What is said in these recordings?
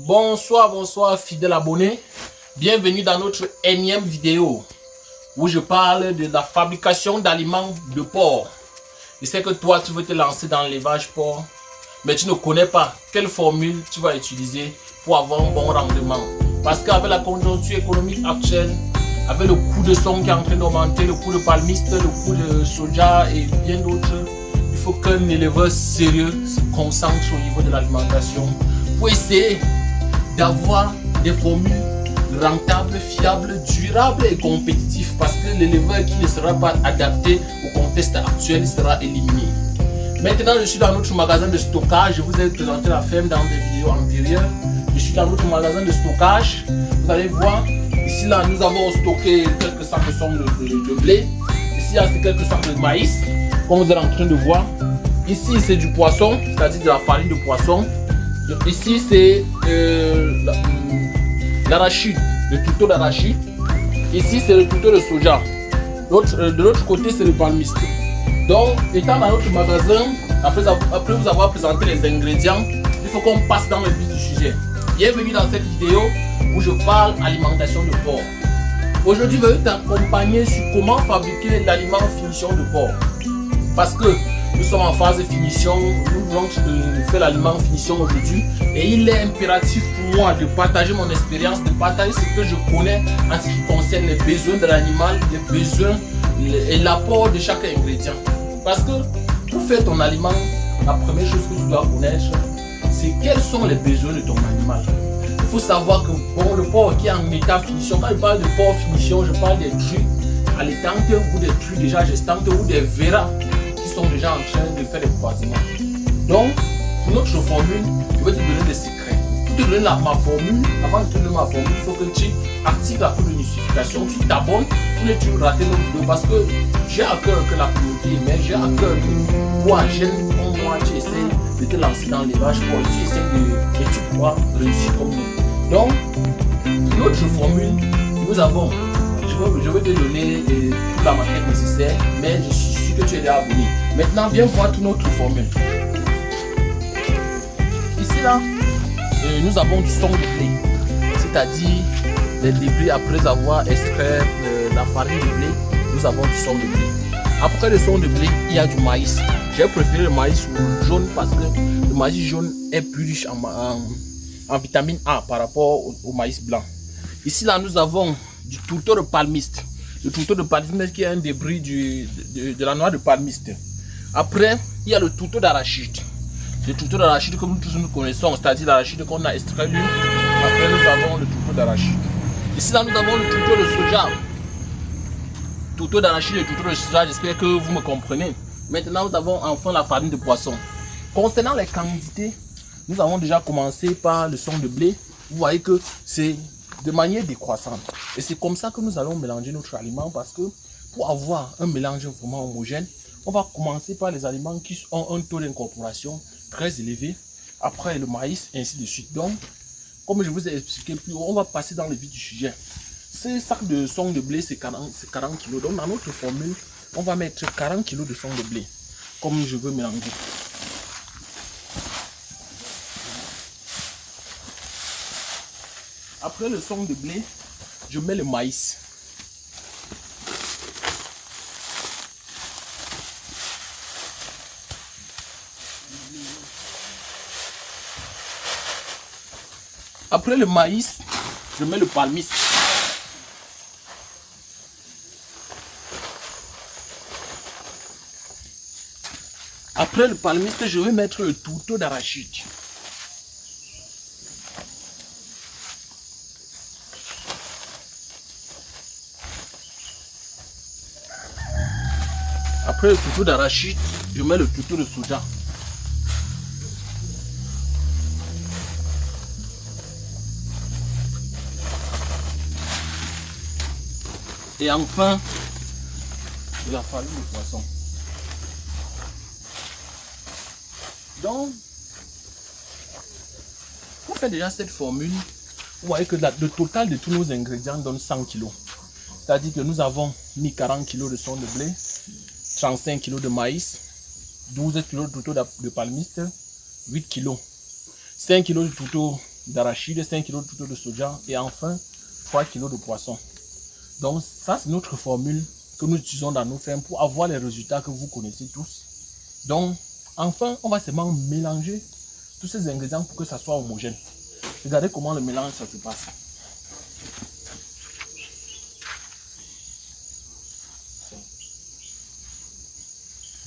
Bonsoir fidèles abonnés. Bienvenue dans notre énième vidéo où je parle de la fabrication d'aliments de porc. Je sais que toi tu veux te lancer dans l'élevage porc, mais tu ne connais pas quelle formule tu vas utiliser pour avoir un bon rendement. Parce qu'avec la conjoncture économique actuelle, avec le coût de son qui est en train d'augmenter, le coût de palmiste, le coût de soja et bien d'autres, il faut qu'un éleveur sérieux se concentre au niveau de l'alimentation pour essayer d'avoir des formules rentables, fiables, durables et compétitifs, parce que l'éleveur qui ne sera pas adapté au contexte actuel sera éliminé. Maintenant, je suis dans notre magasin de stockage. Je vous ai présenté la ferme dans des vidéos antérieures. Je suis dans notre magasin de stockage. Vous allez voir, ici là, nous avons stocké quelques sacs de blé. Ici, là, c'est quelques sacs de maïs, comme vous êtes en train de voir. Ici, c'est du poisson, c'est-à-dire de la farine de poisson. Ici, c'est l'arachide, le tourteau d'arachide. Ici, c'est le tourteau de soja. De l'autre côté, c'est le palmiste. Donc, étant dans notre magasin, après vous avoir présenté les ingrédients, il faut qu'on passe dans le vif du sujet. Bienvenue dans cette vidéo où je parle alimentation de porc. Aujourd'hui, je vais t'accompagner sur comment fabriquer l'aliment finition de porc. Parce que nous sommes en phase de finition, nous voulons faire l'aliment finition aujourd'hui. Et il est impératif pour moi de partager mon expérience, de partager ce que je connais en ce qui concerne les besoins de l'animal, les besoins et l'apport de chaque ingrédient. Parce que pour faire ton aliment, la première chose que tu dois connaître, c'est quels sont les besoins de ton animal. Il faut savoir que bon, le porc qui est en état finition, quand je parle de porc finition, je parle des trucs allaitantes ou des trucs déjà gestantes ou des verras qui sont déjà en train de faire des croisements. Donc, pour notre formule, je vais te donner des secrets. Pour te donner ma formule, avant de te donner ma formule, il faut que tu actives la cloche de notification, tu t'abonnes pour ne plus rater nos vidéos, parce que j'ai à cœur que la communauté, mais j'ai à cœur que toi, jeune comme moi, tu essaies de te lancer dans l'élevage pour tu essaies et tu pourras réussir comme nous. Donc, notre formule, nous avons, je vais te donner toute la maquette nécessaire, mais je suis sûr que tu es déjà abonné. Maintenant, viens voir toute notre formule. Ici, là, nous avons du son de blé, c'est-à-dire les débris après avoir extrait la farine de blé, nous avons du son de blé. Après le son de blé, il y a du maïs. J'ai préféré le maïs jaune parce que le maïs jaune est plus riche en vitamine A par rapport au maïs blanc. Ici, là, nous avons du tourteau de palmiste. Le tourteau de palmiste qui est un débris de la noix de palmiste. Après, il y a le tourteau d'arachide. Le tourteau d'arachide que nous tous nous connaissons, c'est-à-dire l'arachide qu'on a extrait lui. Après, nous avons le tourteau d'arachide. Ici, là, nous avons le tourteau de soja. Tourteau d'arachide et tourteau de soja, j'espère que vous me comprenez. Maintenant, nous avons enfin la farine de poisson. Concernant les quantités, nous avons déjà commencé par le son de blé. Vous voyez que c'est de manière décroissante. Et c'est comme ça que nous allons mélanger notre aliment, parce que pour avoir un mélange vraiment homogène, on va commencer par les aliments qui ont un taux d'incorporation très élevé. Après le maïs, et ainsi de suite. Donc, comme je vous ai expliqué plus haut, on va passer dans le vif du sujet. Ces sacs de son de blé, c'est 40 kg. Donc, dans notre formule, on va mettre 40 kg de son de blé, comme je veux mélanger. Après le son de blé, je mets le maïs. Après le maïs, je mets le palmiste. Après le palmiste, je vais mettre le tourteau d'arachide. Après le tourteau d'arachide, je mets le tourteau de soja. Et enfin, de la farine de poisson. Donc, pour faire déjà cette formule, vous voyez que le total de tous nos ingrédients donne 100 kg. C'est-à-dire que nous avons mis 40 kg de son de blé, 35 kg de maïs, 12 kg de tourteau de palmiste, 8 kg, 5 kg de tourteau d'arachide, 5 kg de tourteau de soja et enfin 3 kg de poisson. Donc ça c'est notre formule que nous utilisons dans nos fermes pour avoir les résultats que vous connaissez tous. Donc enfin on va seulement mélanger tous ces ingrédients pour que ça soit homogène. Regardez comment le mélange ça se passe.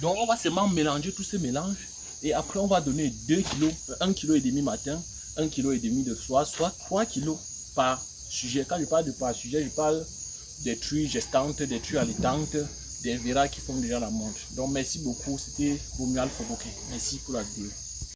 Donc on va seulement mélanger tous ces mélanges et après on va donner 2 kg, 1,5 kg matin, 1,5 kg de soir, soit 3 kg par sujet. Quand je parle de par sujet, je parle des truies gestantes, des truies allaitantes, des verras qui font déjà la montre. Donc merci beaucoup, c'était Romuald Foboké. Merci pour la vidéo.